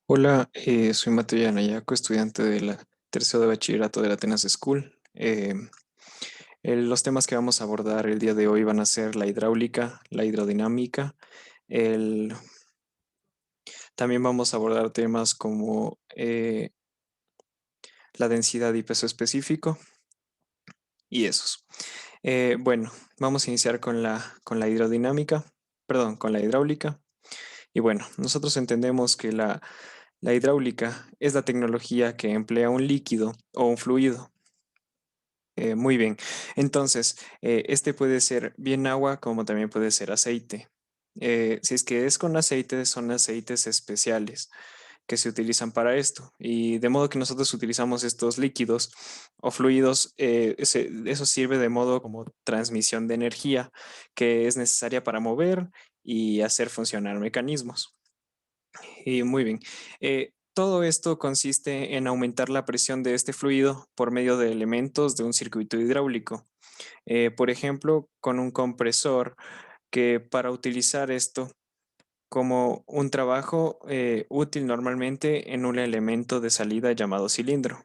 Hola, soy Mateo Yanayaco, estudiante de la tercero de bachillerato de la Atenas School. Los temas que vamos a abordar el día de hoy van a ser la hidráulica, la hidrodinámica. el- También vamos a abordar temas como la densidad y peso específico y esos. Bueno, vamos a iniciar con la hidrodinámica, perdón, con la hidráulica. Y bueno, nosotros entendemos que la hidráulica es la tecnología que emplea un líquido o un fluido. Muy bien. Entonces, este puede ser bien agua como también puede ser aceite. Si es que es con aceite, son aceites especiales que se utilizan para esto. Y de modo que nosotros utilizamos estos líquidos o fluidos, eso sirve de modo como transmisión de energía que es necesaria para mover y hacer funcionar mecanismos. Y muy bien. Todo esto consiste en aumentar la presión de este fluido por medio de elementos de un circuito hidráulico. Por ejemplo, con un compresor que para utilizar esto como un trabajo útil normalmente en un elemento de salida llamado cilindro.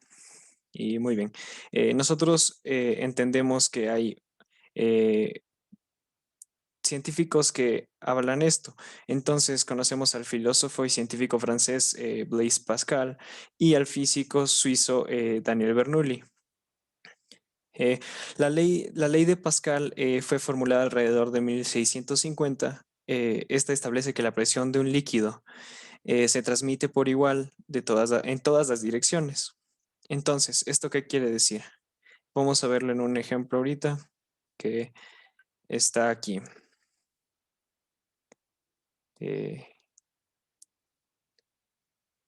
Y muy bien. Nosotros entendemos que hay eh, científicos que hablan esto. Entonces conocemos al filósofo y científico francés Blaise Pascal y al físico suizo Daniel Bernoulli. Eh, la ley de Pascal fue formulada alrededor de 1650. Esta establece que la presión de un líquido se transmite por igual en todas las direcciones. Entonces, ¿esto qué quiere decir? Vamos a verlo en un ejemplo ahorita que está aquí. Eh,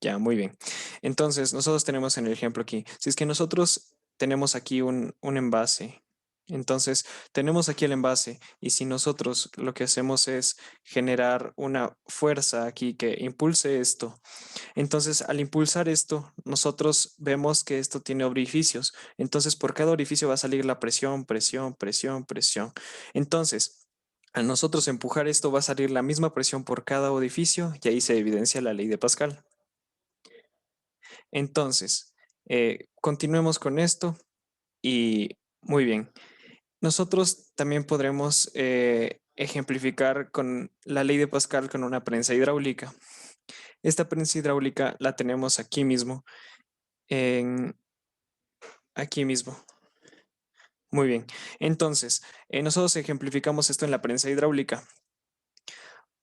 Ya, muy bien. Entonces, nosotros tenemos en el ejemplo aquí, si es que nosotros tenemos aquí un envase, entonces tenemos aquí el envase y si nosotros lo que hacemos es generar una fuerza aquí que impulse esto, entonces al impulsar esto, nosotros vemos que esto tiene orificios, entonces por cada orificio va a salir la presión, presión, presión, presión. Entonces, al nosotros empujar esto va a salir la misma presión por cada orificio y ahí se evidencia la ley de Pascal. Entonces, continuemos con esto y muy bien. Nosotros también podremos ejemplificar con la ley de Pascal con una prensa hidráulica. Esta prensa hidráulica la tenemos aquí mismo, en, aquí mismo. Muy bien. Entonces, nosotros ejemplificamos esto en la prensa hidráulica.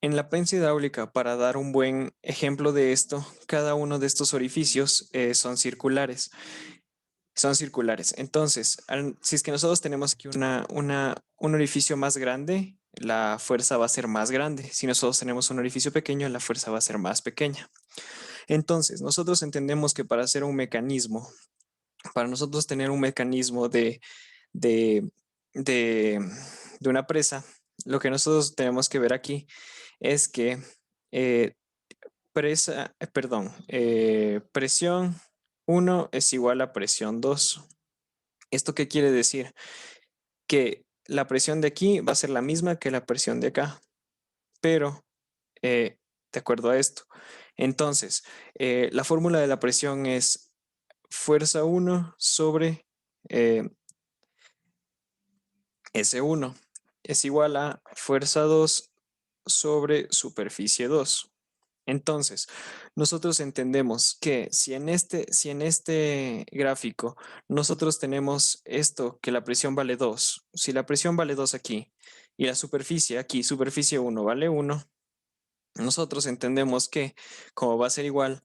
En la prensa hidráulica, para dar un buen ejemplo de esto, cada uno de estos orificios son circulares. Son circulares. Entonces, si es que nosotros tenemos aquí un orificio más grande, la fuerza va a ser más grande. Si nosotros tenemos un orificio pequeño, la fuerza va a ser más pequeña. Entonces, nosotros entendemos que para hacer un mecanismo, para nosotros tener un mecanismo de, de, de una presa, lo que nosotros tenemos que ver aquí es que eh, presión 1 es igual a presión 2. ¿Esto qué quiere decir? Que la presión de aquí va a ser la misma que la presión de acá, pero eh, de acuerdo a esto. Entonces, la fórmula de la presión es fuerza 1 sobre S1 es igual a fuerza 2 sobre superficie 2. Entonces, nosotros entendemos que si en este gráfico nosotros tenemos esto, que la presión vale 2, si la presión vale 2 aquí y la superficie aquí, superficie 1 vale 1, nosotros entendemos que como va a ser igual,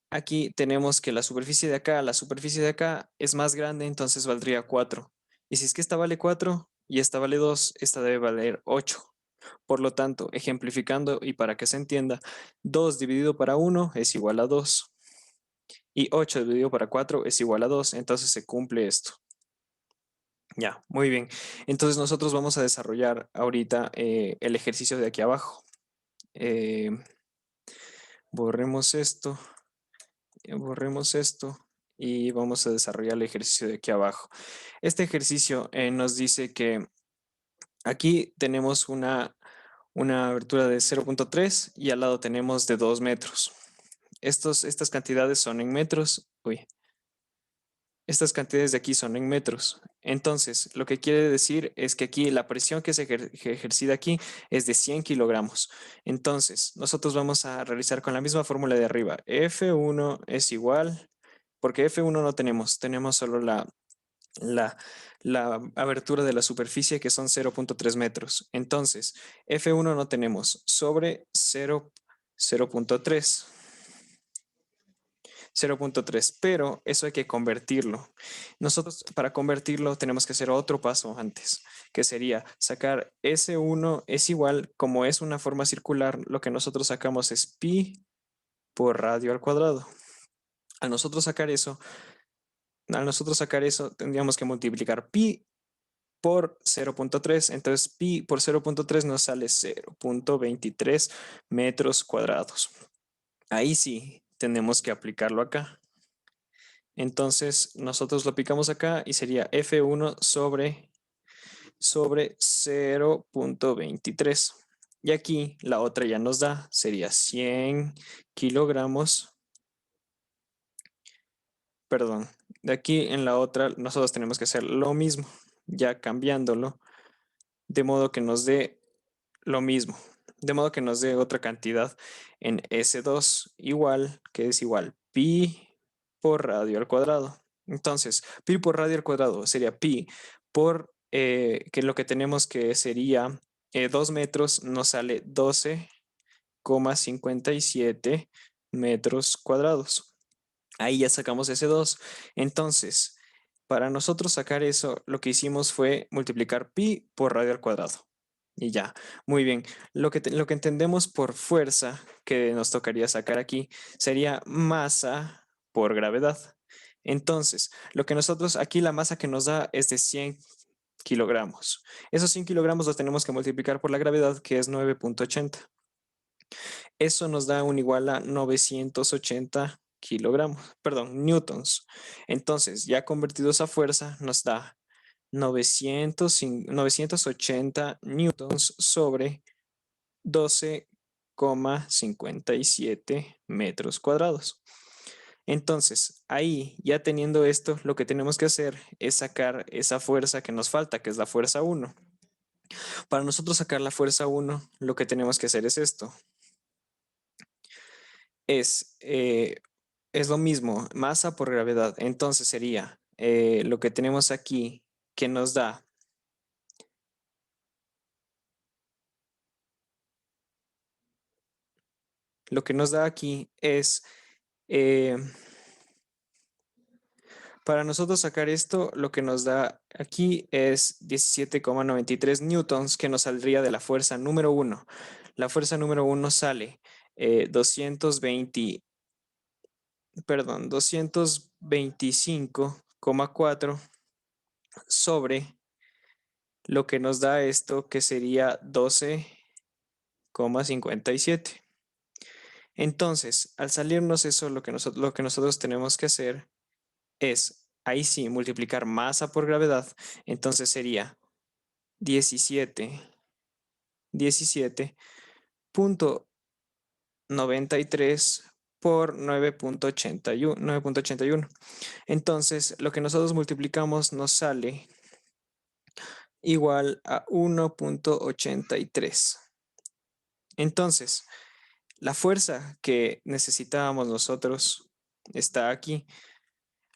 aquí tenemos que la superficie de acá es más grande, entonces valdría 4. Y si es que esta vale 4 y esta vale 2, esta debe valer 8. Por lo tanto, ejemplificando y para que se entienda, 2 dividido para 1 es igual a 2 y 8 dividido para 4 es igual a 2. Entonces se cumple esto. Ya, muy bien. Entonces nosotros vamos a desarrollar ahorita el ejercicio de aquí abajo. Eh, borremos esto, borremos esto y vamos a desarrollar el ejercicio de aquí abajo. Este ejercicio nos dice que aquí tenemos una abertura de 0.3 y al lado tenemos de 2 metros. estas cantidades son en metros. Uy, estas cantidades de aquí son en metros. Entonces, lo que quiere decir es que aquí la presión que se ejercida aquí es de 100 kilogramos. Entonces, nosotros vamos a realizar con la misma fórmula de arriba. F1 es igual, porque F1 no tenemos, tenemos solo la, la abertura de la superficie que son 0.3 metros. Entonces, F1 no tenemos sobre 0.3. 0.3, pero eso hay que convertirlo. Nosotros para convertirlo tenemos que hacer otro paso antes, que sería sacar S1 es igual, como es una forma circular, lo que nosotros sacamos es pi por radio al cuadrado. Al nosotros sacar eso, tendríamos que multiplicar pi por 0.3, entonces pi por 0.3 nos sale 0.23 metros cuadrados. Ahí sí tenemos que aplicarlo acá. Entonces nosotros lo aplicamos acá y sería F1 sobre 0.23. Y aquí la otra ya nos da, sería 100 kilogramos. Perdón, de aquí en la otra nosotros tenemos que hacer lo mismo, ya cambiándolo, de modo que nos dé lo mismo, de modo que nos dé otra cantidad en S2 igual, que es igual pi por radio al cuadrado. Entonces, pi por radio al cuadrado sería pi por, que lo que tenemos que sería 2 metros, nos sale 12,57 metros cuadrados. Ahí ya sacamos ese 2. Entonces, para nosotros sacar eso, lo que hicimos fue multiplicar pi por radio al cuadrado. Y ya, muy bien. Lo que entendemos por fuerza que nos tocaría sacar aquí sería masa por gravedad. Entonces, lo que nosotros aquí la masa que nos da es de 100 kilogramos. Esos 100 kilogramos los tenemos que multiplicar por la gravedad, que es 9.80. Eso nos da un igual a 980 kilogramos, perdón, newtons. Entonces, ya convertidos a fuerza, nos da 980 newtons sobre 12,57 metros cuadrados. Entonces, ahí, ya teniendo esto, lo que tenemos que hacer es sacar esa fuerza que nos falta, que es la fuerza 1. Para nosotros sacar la fuerza 1, lo que tenemos que hacer es esto. Es lo mismo, masa por gravedad. Entonces sería lo que tenemos aquí que nos da lo que nos da aquí es para nosotros sacar esto, lo que nos da aquí es 17,93 newtons que nos saldría de la fuerza número 1. La fuerza número 1 sale 225,4 sobre lo que nos da esto que sería 12,57. Entonces, al salirnos eso, lo que nosotros tenemos que hacer es, ahí sí, multiplicar masa por gravedad. Entonces sería 17,93 por 9.81. Entonces, lo que nosotros multiplicamos nos sale igual a 1.83. Entonces, la fuerza que necesitábamos nosotros está aquí.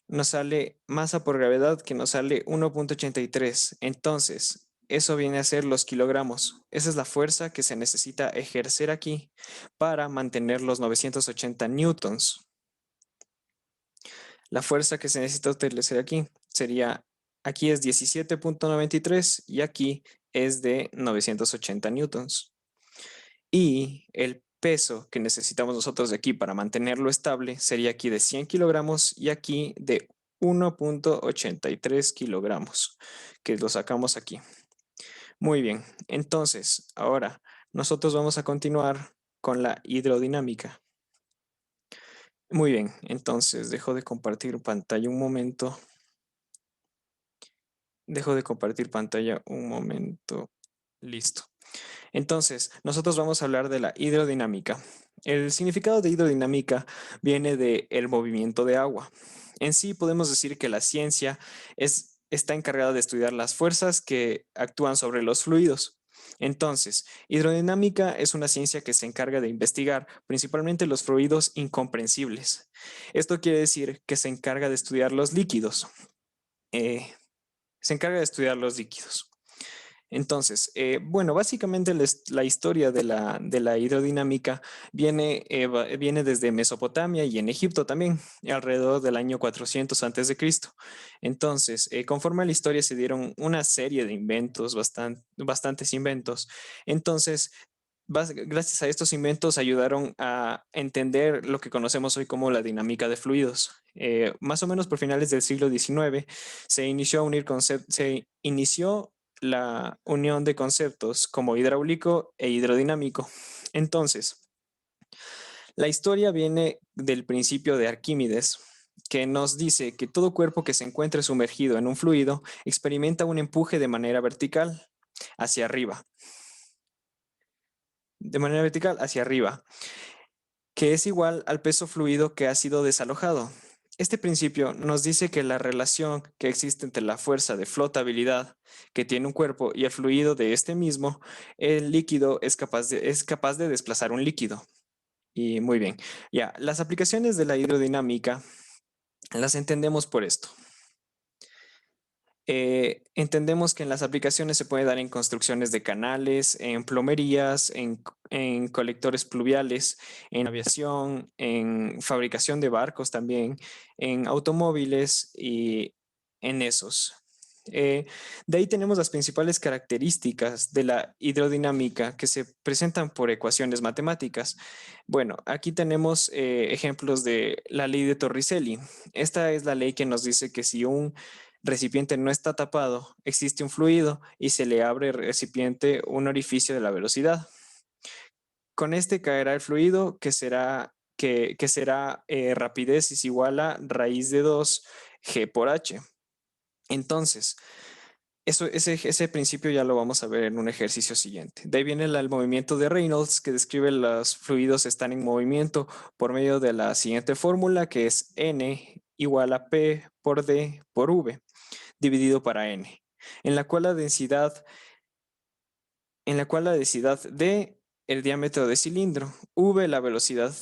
Nos sale masa por gravedad que nos sale 1.83. Entonces, eso viene a ser los kilogramos. Esa es la fuerza que se necesita ejercer aquí para mantener los 980 newtons. La fuerza que se necesita utilizar aquí sería, aquí es 17.93 y aquí es de 980 newtons. Y el peso que necesitamos nosotros de aquí para mantenerlo estable sería aquí de 100 kilogramos y aquí de 1.83 kilogramos, que lo sacamos aquí. Muy bien, entonces ahora nosotros vamos a continuar con la hidrodinámica. Muy bien, entonces dejo de compartir pantalla un momento. Dejo de compartir pantalla un momento. Listo. Entonces, nosotros vamos a hablar de la hidrodinámica. El significado de hidrodinámica viene de el movimiento de agua. En sí podemos decir que la ciencia está encargada de estudiar las fuerzas que actúan sobre los fluidos. Entonces, hidrodinámica es una ciencia que se encarga de investigar principalmente los fluidos incomprensibles. Esto quiere decir que se encarga de estudiar los líquidos. Eh, Se encarga de estudiar los líquidos. Entonces, bueno, básicamente la historia de la hidrodinámica viene desde Mesopotamia y en Egipto también, alrededor del año 400 antes de Cristo. Entonces, conforme a la historia se dieron una serie de inventos, bastantes inventos. Entonces, gracias a estos inventos ayudaron a entender lo que conocemos hoy como la dinámica de fluidos. Más o menos por finales del siglo XIX se inició la unión de conceptos como hidráulico e hidrodinámico. Entonces, la historia viene del principio de Arquímedes, que nos dice que todo cuerpo que se encuentre sumergido en un fluido experimenta un empuje hacia arriba, de manera vertical hacia arriba, que es igual al peso fluido que ha sido desalojado. Este principio nos dice que la relación que existe entre la fuerza de flotabilidad que tiene un cuerpo y el fluido de este mismo, el líquido es capaz de desplazar un líquido. Y muy bien, ya, las aplicaciones de la hidrodinámica las entendemos por esto. Entendemos que en las aplicaciones se puede dar en construcciones de canales, en plomerías, en colectores pluviales, en aviación, en fabricación de barcos también, en automóviles y en esos. Eh, de ahí tenemos las principales características de la hidrodinámica que se presentan por ecuaciones matemáticas. Bueno, aquí tenemos ejemplos de la ley de Torricelli. Esta es la ley que nos dice que si un recipiente no está tapado, existe un fluido y se le abre al recipiente un orificio de la velocidad. Con este caerá el fluido que será rapidez es igual a raíz de 2 G por H. Entonces, ese principio ya lo vamos a ver en un ejercicio siguiente. De ahí viene el movimiento de Reynolds, que describe los fluidos están en movimiento por medio de la siguiente fórmula, que es N igual a P por D por V dividido para n, en la cual la densidad D, el diámetro de cilindro, V la velocidad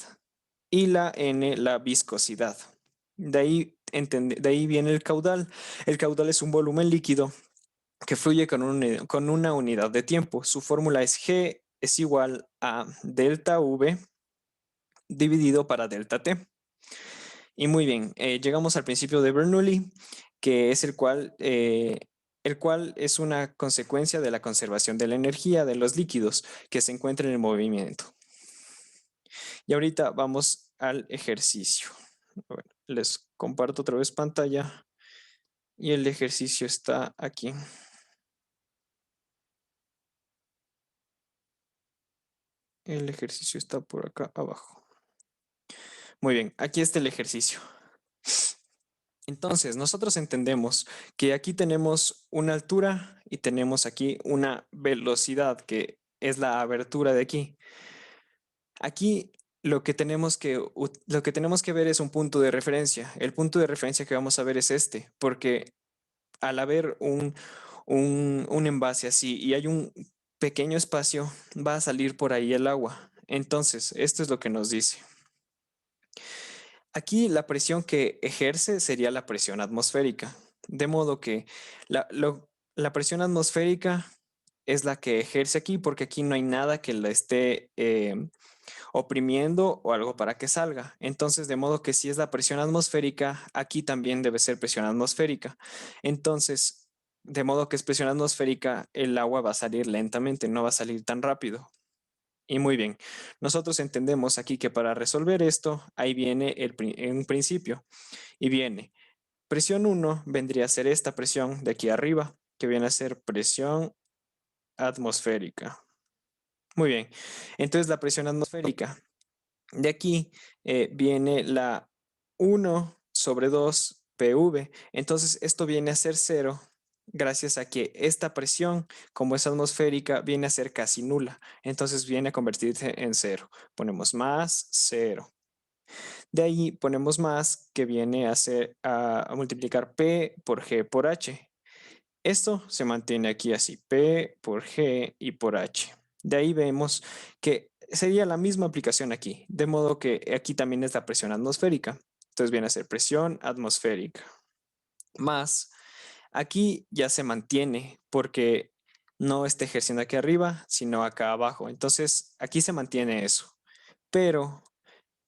y la n la viscosidad. De ahí viene el caudal. El caudal es un volumen líquido que fluye con una unidad de tiempo. Su fórmula es G es igual a delta V dividido para delta T. Y muy bien, llegamos al principio de Bernoulli, que es el cual es una consecuencia de la conservación de la energía de los líquidos que se encuentran en movimiento. Y ahorita vamos al ejercicio. Bueno, les comparto otra vez pantalla y el ejercicio está aquí. El ejercicio está por acá abajo. Muy bien, aquí está el ejercicio. Entonces, nosotros entendemos que aquí tenemos una altura y tenemos aquí una velocidad, que es la abertura de aquí. Aquí lo que tenemos que ver es un punto de referencia. El punto de referencia que vamos a ver es este, porque al haber un envase así y hay un pequeño espacio, va a salir por ahí el agua. Entonces, esto es lo que nos dice. Aquí la presión que ejerce sería la presión atmosférica, de modo que la presión atmosférica es la que ejerce aquí porque aquí no hay nada que la esté oprimiendo o algo para que salga. Entonces, de modo que si es la presión atmosférica, aquí también debe ser presión atmosférica. Entonces, de modo que es presión atmosférica, el agua va a salir lentamente, no va a salir tan rápido. Y muy bien, nosotros entendemos aquí que para resolver esto, ahí viene un principio y viene presión 1 vendría a ser esta presión de aquí arriba, que viene a ser presión atmosférica. Muy bien, entonces la presión atmosférica de aquí viene la 1 sobre 2 PV, entonces esto viene a ser 0 gracias a que esta presión, como es atmosférica, viene a ser casi nula. Entonces viene a convertirse en cero. Ponemos más cero. De ahí ponemos más, que viene a, ser, a multiplicar P por G por H. Esto se mantiene aquí así, P por G y por H. De ahí vemos que sería la misma aplicación aquí, de modo que aquí también es la presión atmosférica. Entonces viene a ser presión atmosférica. Más, aquí ya se mantiene porque no está ejerciendo aquí arriba, sino acá abajo. Entonces aquí se mantiene eso. Pero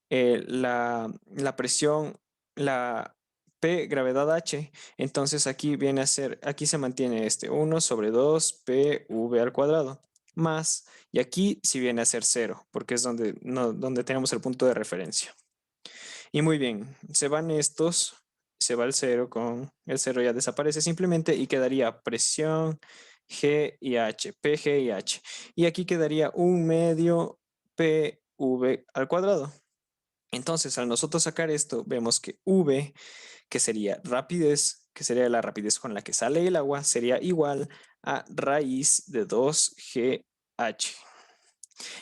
la presión, la P gravedad H, entonces aquí viene a ser, aquí se mantiene este 1 sobre 2 PV al cuadrado, más, y aquí sí viene a ser 0, porque es donde, no, donde tenemos el punto de referencia. Y muy bien, se van estos, se va el 0, con el 0 ya desaparece simplemente y quedaría presión G y H, PG y H. Y aquí quedaría un medio PV al cuadrado. Entonces, al nosotros sacar esto, vemos que V, que sería rapidez, que sería la rapidez con la que sale el agua, sería igual a raíz de 2GH.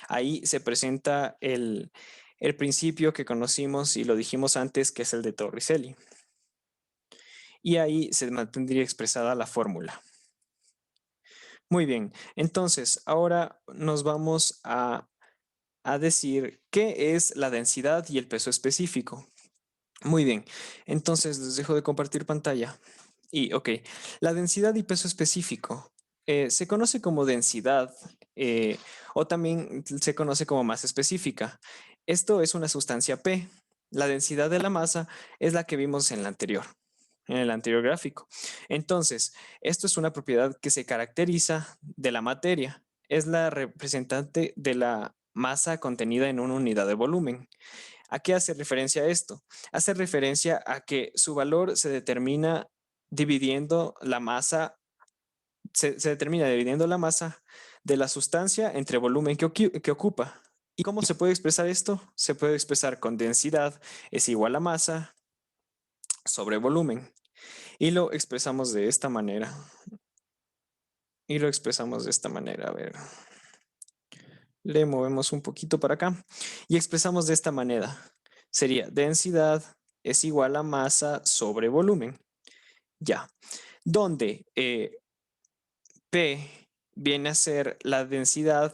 Ahí se presenta el principio que conocimos y lo dijimos antes, que es el de Torricelli. Y ahí se mantendría expresada la fórmula. Muy bien, entonces ahora nos vamos a decir qué es la densidad y el peso específico. Muy bien, entonces les dejo de compartir pantalla. Y ok, la densidad y peso específico se conoce como densidad o también se conoce como masa específica. Esto es una sustancia P. La densidad de la masa es la que vimos en el anterior gráfico. Entonces, esto es una propiedad que se caracteriza de la materia. Es la representante de la masa contenida en una unidad de volumen. ¿A qué hace referencia esto? Hace referencia a que su valor se determina dividiendo la masa, se determina dividiendo la masa de la sustancia entre volumen que ocupa. ¿Y cómo se puede expresar esto? Se puede expresar con densidad es igual a masa sobre volumen. Y lo expresamos de esta manera. A ver, le movemos un poquito para acá y expresamos de esta manera. Sería densidad es igual a masa sobre volumen. Ya, donde P viene a ser la densidad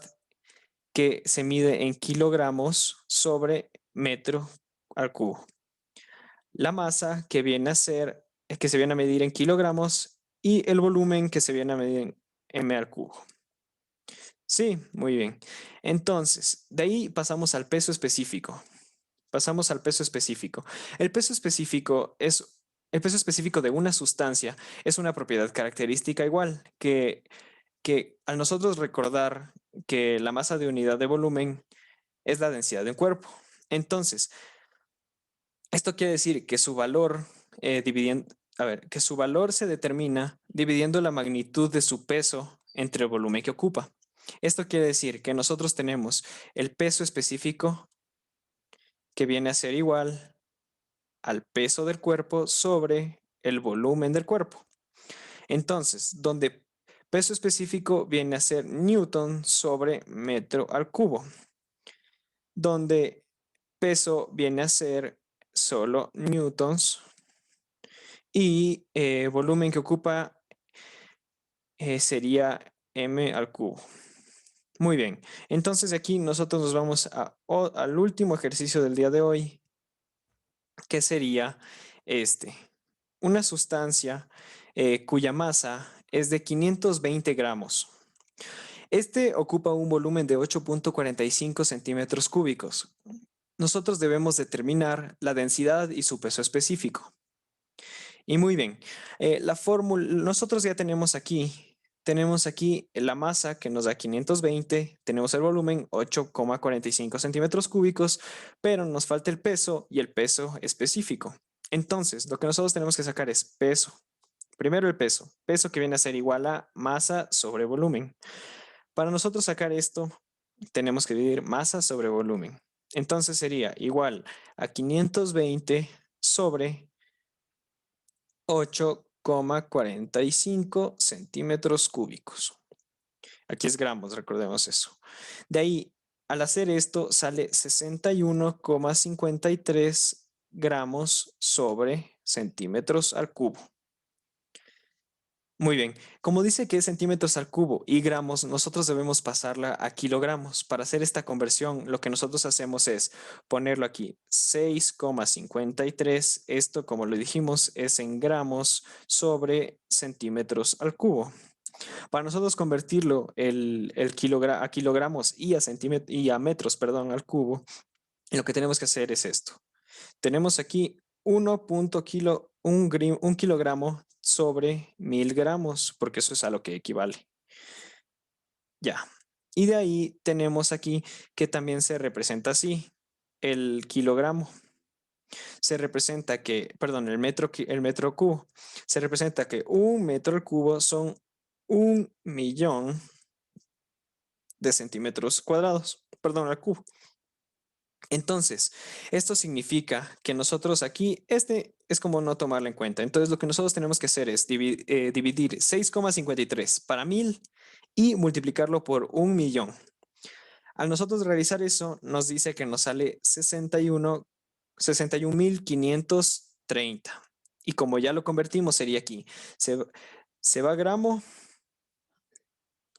que se mide en kilogramos sobre metro al cubo. La masa que viene a ser, que se viene a medir en kilogramos y el volumen que se viene a medir en m al cubo. Sí, muy bien. Entonces, de ahí pasamos al peso específico. Pasamos al peso específico. El peso específico es el peso específico de una sustancia es una propiedad característica igual que al nosotros recordar que la masa de unidad de volumen es la densidad de un cuerpo. Entonces, esto quiere decir que su valor que su valor se determina dividiendo la magnitud de su peso entre el volumen que ocupa. Esto quiere decir que nosotros tenemos el peso específico que viene a ser igual al peso del cuerpo sobre el volumen del cuerpo. Entonces, donde peso específico viene a ser newton sobre metro al cubo, donde peso viene a ser solo newtons y volumen que ocupa sería m al cubo. Muy bien, entonces aquí nosotros nos vamos al último ejercicio del día de hoy, que sería este. Una sustancia cuya masa es de 520 gramos. Este ocupa un volumen de 8.45 centímetros cúbicos. Nosotros debemos determinar la densidad y su peso específico. Y muy bien, la fórmula, nosotros ya tenemos aquí la masa que nos da 520, tenemos el volumen 8,45 centímetros cúbicos, pero nos falta el peso y el peso específico. Entonces, lo que nosotros tenemos que sacar es peso. Primero el peso, peso que viene a ser igual a masa sobre volumen. Para nosotros sacar esto, tenemos que dividir masa sobre volumen. Entonces sería igual a 520 sobre 61,45 centímetros cúbicos. Aquí es gramos, recordemos eso. De ahí, al hacer esto, sale 61,53 gramos sobre centímetros al cubo. Muy bien, como dice que es centímetros al cubo y gramos, nosotros debemos pasarla a kilogramos. Para hacer esta conversión, lo que nosotros hacemos es ponerlo aquí, 6,53. Esto, como lo dijimos, es en gramos sobre centímetros al cubo. Para nosotros convertirlo a kilogramos y a metros, perdón, al cubo, lo que tenemos que hacer es esto. Tenemos aquí 1 kilogramo sobre 1000 gramos, porque eso es a lo que equivale. Ya. Y de ahí tenemos aquí que también se representa así. El kilogramo se representa que, perdón, el metro cubo. Se representa que 1 metro al cubo son 1.000.000 de centímetros cuadrados, perdón, al cubo. Entonces, esto significa que nosotros aquí, este es como no tomarlo en cuenta. Entonces, lo que nosotros tenemos que hacer es dividir 6,53 para 1000 y multiplicarlo por 1.000.000. Al nosotros realizar eso, nos dice que nos sale 61.530. Y como ya lo convertimos, sería aquí. Se va gramo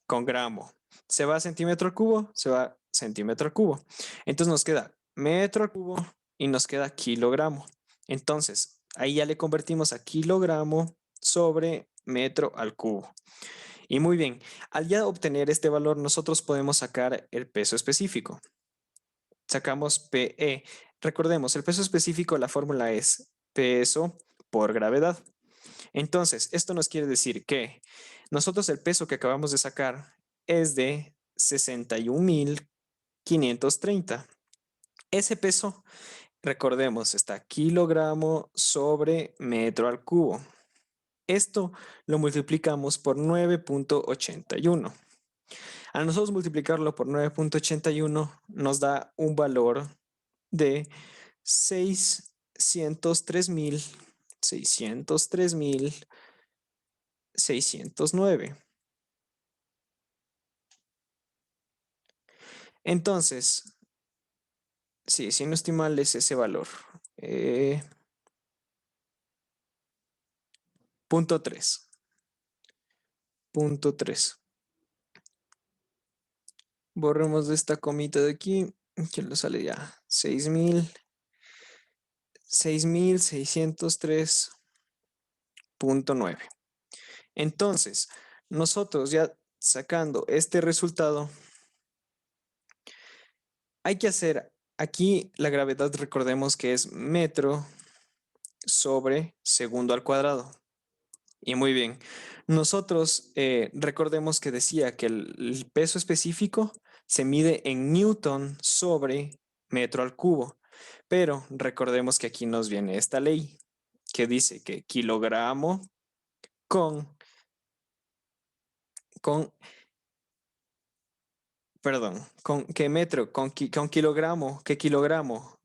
con gramo. Se va centímetro al cubo, se va centímetro al cubo. Entonces nos queda metro al cubo y nos queda kilogramo. Entonces, ahí ya le convertimos a kilogramo sobre metro al cubo. Y muy bien, al ya obtener este valor, nosotros podemos sacar el peso específico. Sacamos PE. Recordemos, el peso específico, la fórmula es peso por gravedad. Entonces, esto nos quiere decir que nosotros el peso que acabamos de sacar es de 61.530. Ese peso, recordemos, está kilogramo sobre metro al cubo. Esto lo multiplicamos por 9,81. Al nosotros multiplicarlo por 9,81 nos da un valor de 603.609. Entonces, sí, si no estoy mal es ese valor. Punto 3. Punto 3. Borremos de esta comita de aquí, que le sale ya 6.603.9. Entonces, nosotros ya sacando este resultado, hay que hacer aquí la gravedad, recordemos que es metro sobre segundo al cuadrado. Y muy bien, nosotros recordemos que decía que el peso específico se mide en newton sobre metro al cubo, pero recordemos que aquí nos viene esta ley que dice que kilogramo con, con perdón, con que metro, con kilogramo, que kilogramo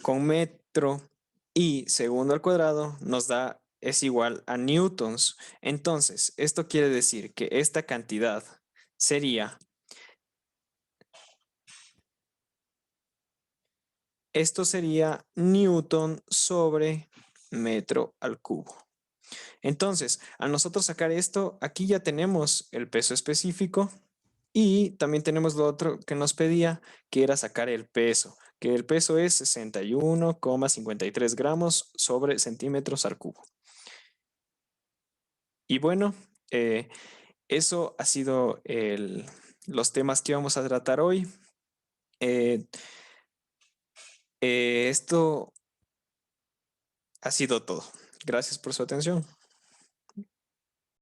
con metro y segundo al cuadrado nos da es igual a newtons. Entonces, esto quiere decir que esta cantidad sería, esto sería newton sobre metro al cubo. Entonces, al nosotros sacar esto, aquí ya tenemos el peso específico y también tenemos lo otro que nos pedía, que era sacar el peso, que el peso es 61,53 gramos sobre centímetros al cubo. Y bueno, eso ha sido los temas que vamos a tratar hoy. Eh, esto ha sido todo. Gracias por su atención.